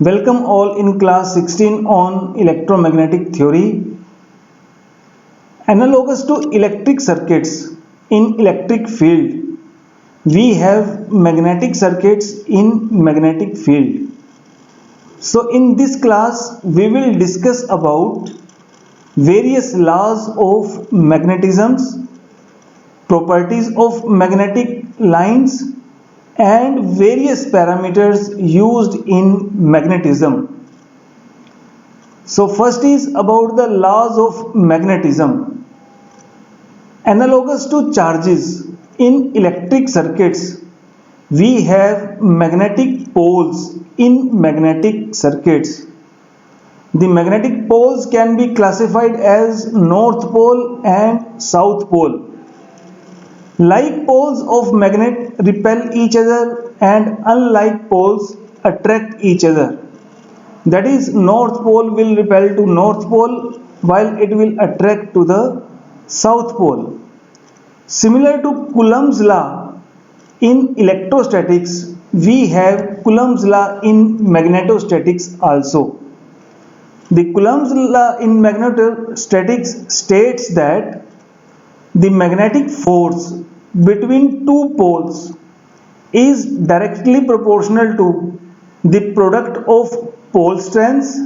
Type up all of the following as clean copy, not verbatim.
Welcome all in class 16 on electromagnetic theory. Analogous to electric circuits in electric field, we have magnetic circuits in magnetic field. So in this class we will discuss about various laws of magnetisms, properties of magnetic lines and various parameters used in magnetism. So first is about the laws of magnetism. Analogous to charges in electric circuits, we have magnetic poles in magnetic circuits. The magnetic poles can be classified as north pole and south pole. Like poles of magnet repel each other and unlike poles attract each other. That is, north pole will repel to north pole while it will attract to the south pole. Similar to Coulomb's law in electrostatics, we have Coulomb's law in magnetostatics also. The Coulomb's law in magnetostatics states that the magnetic force between two poles is directly proportional to the product of pole strengths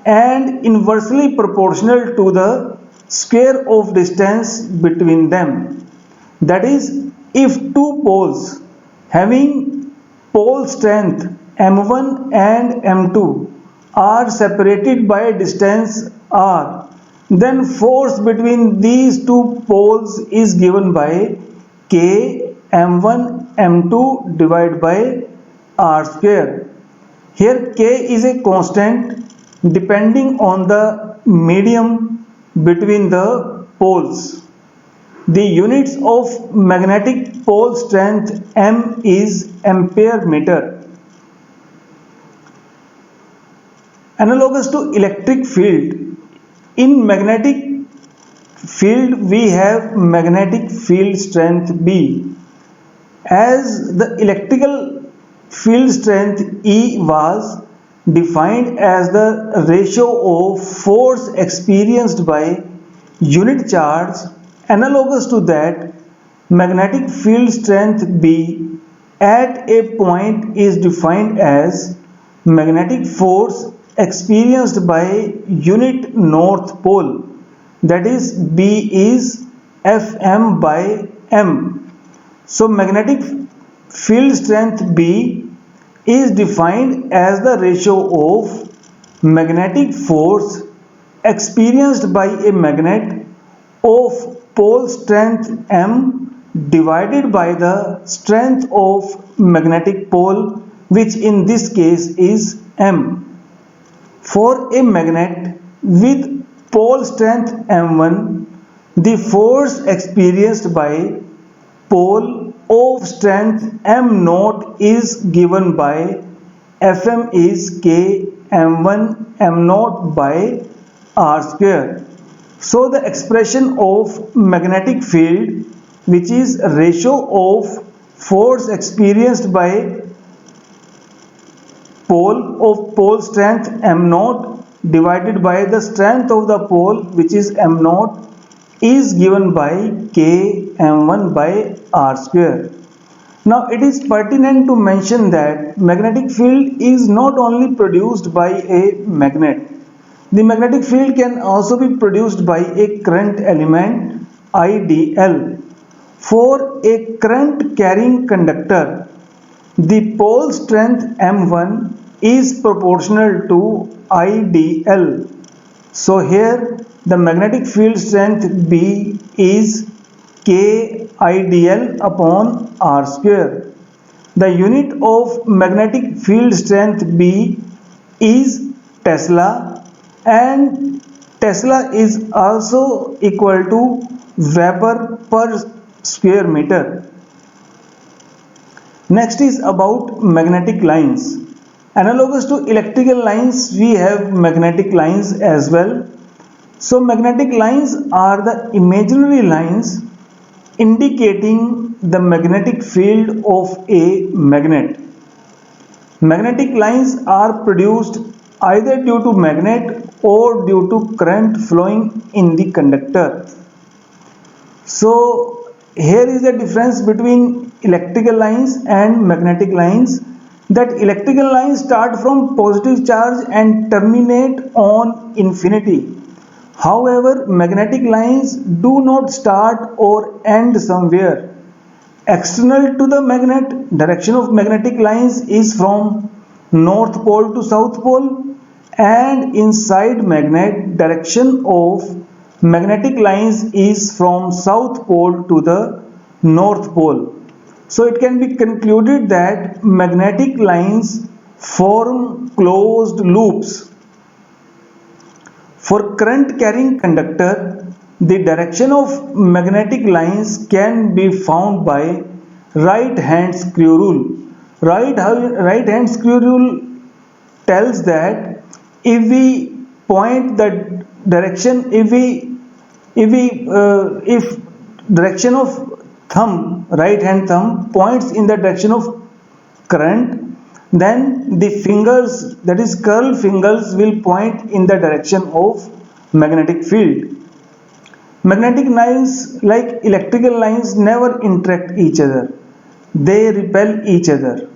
and inversely proportional to the square of distance between them. That is, if two poles having pole strength m1 and m2 are separated by a distance r, then force between these two poles is given by K m1 m2 divided by r square. Here K is a constant depending on the medium between the poles. The units of magnetic pole strength m is ampere meter. Analogous to electric field, in magnetic field we have magnetic field strength B. As the electrical field strength E was defined as the ratio of force experienced by unit charge, analogous to that, magnetic field strength B at a point is defined as magnetic force experienced by unit north pole. That is, B is Fm by m. So magnetic field strength B is defined as the ratio of magnetic force experienced by a magnet of pole strength m divided by the strength of magnetic pole, which in this case is m. For a magnet with pole strength m1, the force experienced by pole of strength m0 is given by Fm is K m1 m0 by r square. So the expression of magnetic field, which is ratio of force experienced by pole strength m0 divided by the strength of the pole, which is m0, is given by K m1 by r square. Now it is pertinent to mention that magnetic field is not only produced by a magnet. The magnetic field can also be produced by a current element IDL. For a current carrying conductor, the pole strength m1 is proportional to IDL. So here the magnetic field strength B is K IDL upon R square. The unit of magnetic field strength B is Tesla, and Tesla is also equal to Weber per square meter. Next is about magnetic lines. Analogous to electrical lines, we have magnetic lines as well. So magnetic lines are the imaginary lines indicating the magnetic field of a magnet. Magnetic lines are produced either due to magnet or due to current flowing in the conductor. So here is the difference between electrical lines and magnetic lines, that electrical lines start from positive charge and terminate on infinity. However, magnetic lines do not start or end somewhere. External to the magnet, direction of magnetic lines is from north pole to south pole, and inside magnet, direction of magnetic lines is from south pole to the north pole. So it can be concluded that magnetic lines form closed loops. For current carrying conductor, the direction of magnetic lines can be found by right hand screw rule. Right hand screw rule tells that if we point the direction, if direction of thumb, right hand thumb points in the direction of current, then the fingers, that is curl fingers, will point in the direction of magnetic field. Magnetic lines, like electrical lines, never interact each other. They repel each other.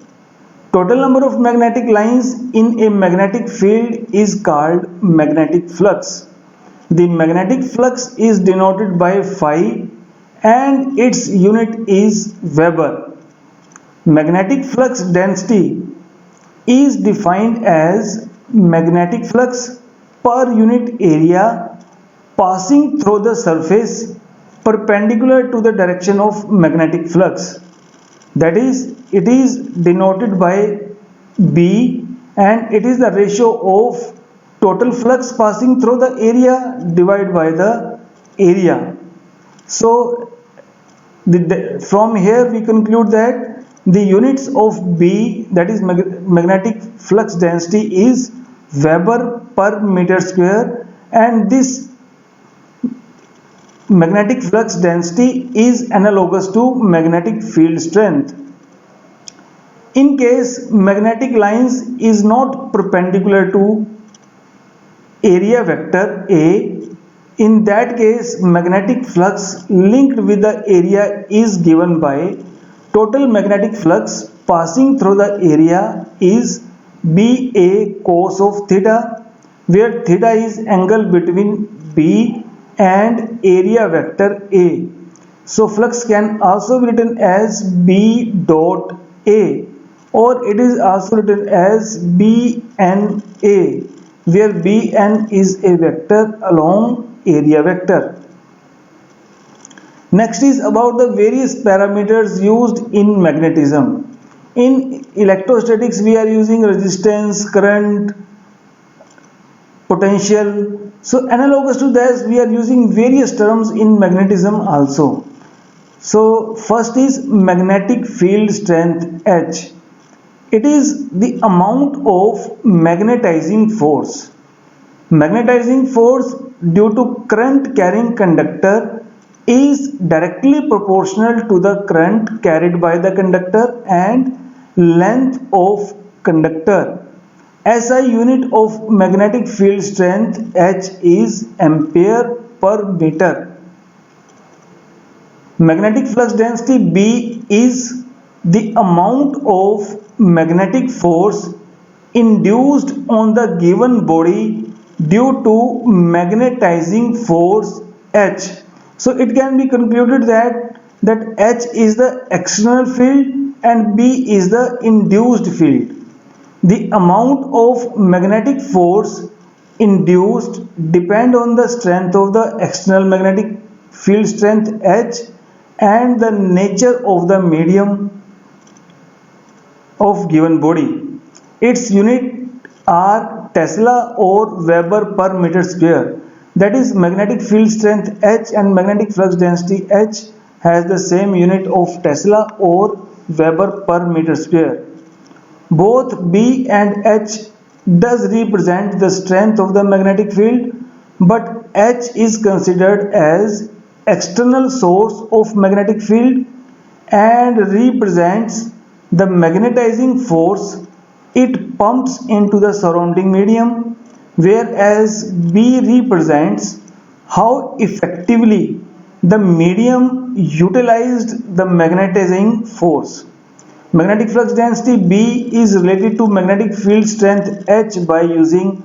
Total number of magnetic lines in a magnetic field is called magnetic flux. The magnetic flux is denoted by phi and its unit is Weber. Magnetic flux density is defined as magnetic flux per unit area passing through the surface perpendicular to the direction of magnetic flux. That is, it is denoted by B, and it is the ratio of total flux passing through the area divided by the area. So from here we conclude that the units of B, that is magnetic flux density, is Weber per meter square, and this magnetic flux density is analogous to magnetic field strength. In case magnetic lines is not perpendicular to area vector A, in that case magnetic flux linked with the area is given by total magnetic flux passing through the area is BA cos of theta, where theta is angle between B and area vector A. So flux can also be written as B dot A, or it is also written as BNA, where Bn is a vector along area vector. Next is about the various parameters used in magnetism. In electrostatics we are using resistance, current, potential. So analogous to this we are using various terms in magnetism also. So first is magnetic field strength H. It is the amount of magnetizing force. Magnetizing force due to current carrying conductor is directly proportional to the current carried by the conductor and length of conductor. SI unit of magnetic field strength H is ampere per meter. Magnetic flux density B is the amount of magnetic force induced on the given body due to magnetizing force H. So it can be concluded that H is the external field and B is the induced field. The amount of magnetic force induced depend on the strength of the external magnetic field strength H and the nature of the medium of given body. Its unit are Tesla or Weber per meter square. That is, magnetic field strength H and magnetic flux density H has the same unit of Tesla or Weber per meter square. Both B and H does represent the strength of the magnetic field, but H is considered as external source of magnetic field and represents the magnetizing force, it pumps into the surrounding medium, whereas B represents how effectively the medium utilized the magnetizing force. Magnetic flux density B is related to magnetic field strength H by using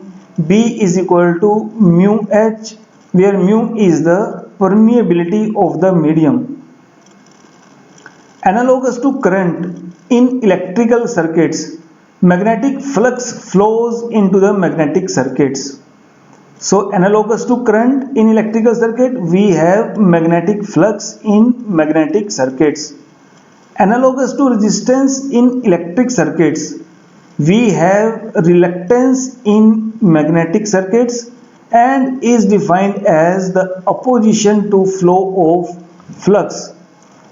B is equal to mu H, where mu is the permeability of the medium. Analogous to current in electrical circuits, magnetic flux flows into the magnetic circuits. So analogous to current in electrical circuit, we have magnetic flux in magnetic circuits. Analogous to resistance in electric circuits, we have reluctance in magnetic circuits and is defined as the opposition to flow of flux.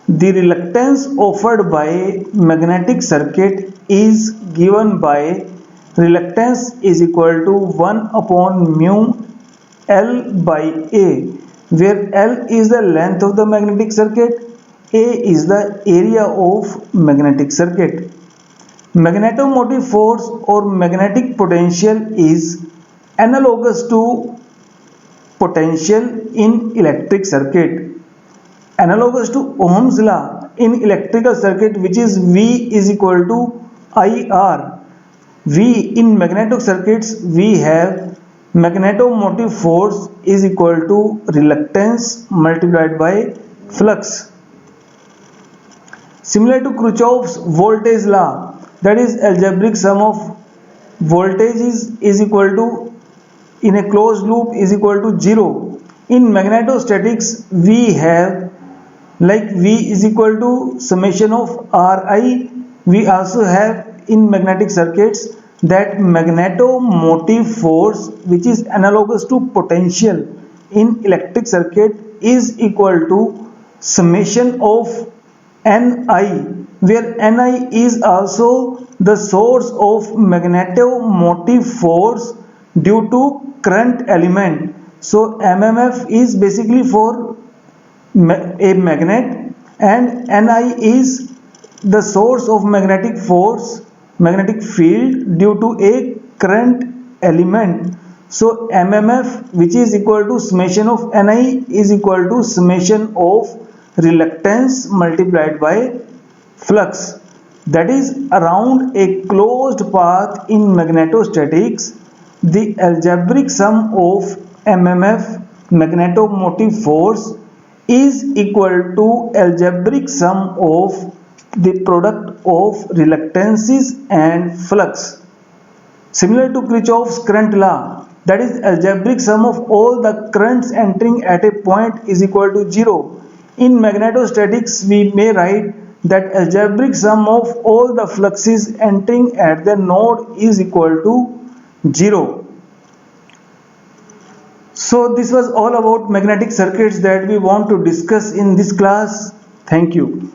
The reluctance offered by magnetic circuit is given by reluctance is equal to 1 upon mu L by A, where L is the length of the magnetic circuit, A is the area of magnetic circuit. Magnetomotive force or magnetic potential is analogous to potential in electric circuit. Analogous to Ohm's law in electrical circuit, which is V is equal to IR. V in magnetic circuits, we have magnetomotive force is equal to reluctance multiplied by flux. Similar to Kirchhoff's voltage law, that is algebraic sum of voltages is equal to in a closed loop is equal to 0. In magnetostatics, we have like V is equal to summation of Ri. We also have in magnetic circuits that magnetomotive force, which is analogous to potential in electric circuit, is equal to summation of Ni, where Ni is also the source of magnetomotive force due to current element. So MMF is basically for a magnet and Ni is the source of magnetic force, magnetic field due to a current element. So MMF, which is equal to summation of Ni, is equal to summation of reluctance multiplied by flux. That is around a closed path in magnetostatics, the algebraic sum of MMF, magnetomotive force, is equal to algebraic sum of the product of reluctances and flux. Similar to Kirchhoff's current law, that is algebraic sum of all the currents entering at a point is equal to 0. In magnetostatics, we may write that algebraic sum of all the fluxes entering at the node is equal to 0. So this was all about magnetic circuits that we want to discuss in this class. Thank you.